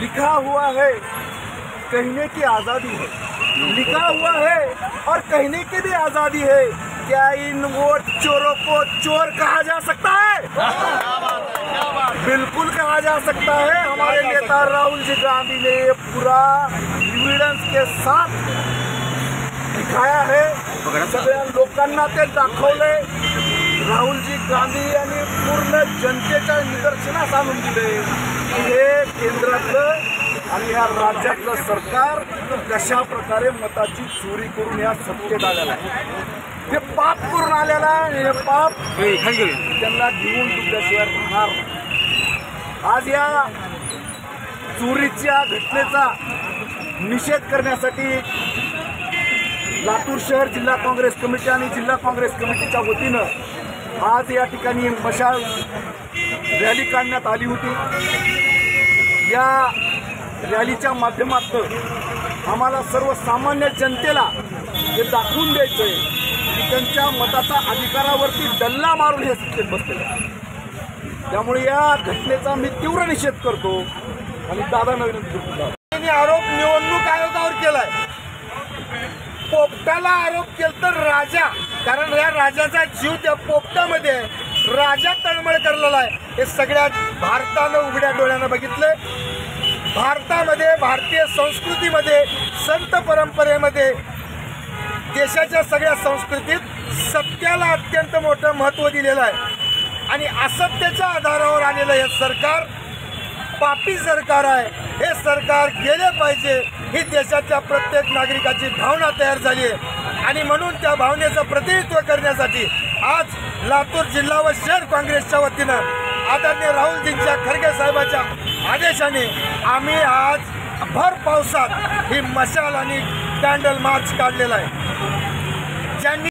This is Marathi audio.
लिखा हुआ है कहने की आज़ादी है, लिखा हुआ है और कहने की भी आज़ादी है। क्या इन वोट चोरों को चोर कहा जा सकता है? बिल्कुल कहा जा सकता है। हमारे नेता राहुल जी गांधी ने ये पूरा एविडेंस के साथ दिखाया है, सगळ्या लोकांना ते दाखवले। राहुल जी गांधी यांनी पूर्ण जनतेच्या निदर्शनास आणून दिले की हे केंद्रातलं आणि या राज्यातलं सरकार कशा प्रकारे मताची चोरी करून या सत्तेत आलेलं आहे, हे पाप करून आलेलं आहे। हे पाप त्यांना घेऊन तुमच्याशिवाय राहणार नाही। आज या चोरीच्या घटनेचा निषेध करण्यासाठी लातूर शहर जिल्हा काँग्रेस कमिटी आणि जिल्हा काँग्रेस कमिटीच्या वतीनं आज या ठिकाणी मशाल रॅली काढण्यात आली होती। या रॅलीच्या माध्यमातून आम्हाला सर्वसामान्य जनतेला हे दाखवून द्यायचं आहे की त्यांच्या मताचा अधिकारावरती डल्ला मारून हे सत्तेत बसलेले आहे। त्यामुळे या घटनेचा मी तीव्र निषेध करतो आणि दादांना विनंती करतो। त्यांनी आरोप निवडणूक आयोगावर केलाय, पोपटाला आरोप केला तर राजा, कारण या राजाचा जीव त्या पोपटामध्ये राजा तळमळ करलेला आहे। हे सगळ्या भारतानं उघड्या डोळ्यानं बघितलं। भारतामध्ये, भारतीय संस्कृतीमध्ये, संत परंपरेमध्ये, देशाच्या सगळ्या संस्कृतीत सत्याला अत्यंत मोठं महत्त्व दिलेलं आहे आणि असत्याच्या आधारावर आलेलं हे सरकार पापी सरकार आहे। हे सरकार गेले पाहिजे ही देशाच्या प्रत्येक नागरिकाची भावना तयार झाली आहे आणि म्हणून त्या भावनेचं प्रतिनिधित्व करण्यासाठी आज लातूर जिल्हा व शहर काँग्रेसच्या वतीनं आदरणीय राहुलजींच्या खरगे साहेबांच्या आदेशाने आम्ही आज भर पावसात ही मशाल आणि कॅन्डल मार्च काढलेला आहे।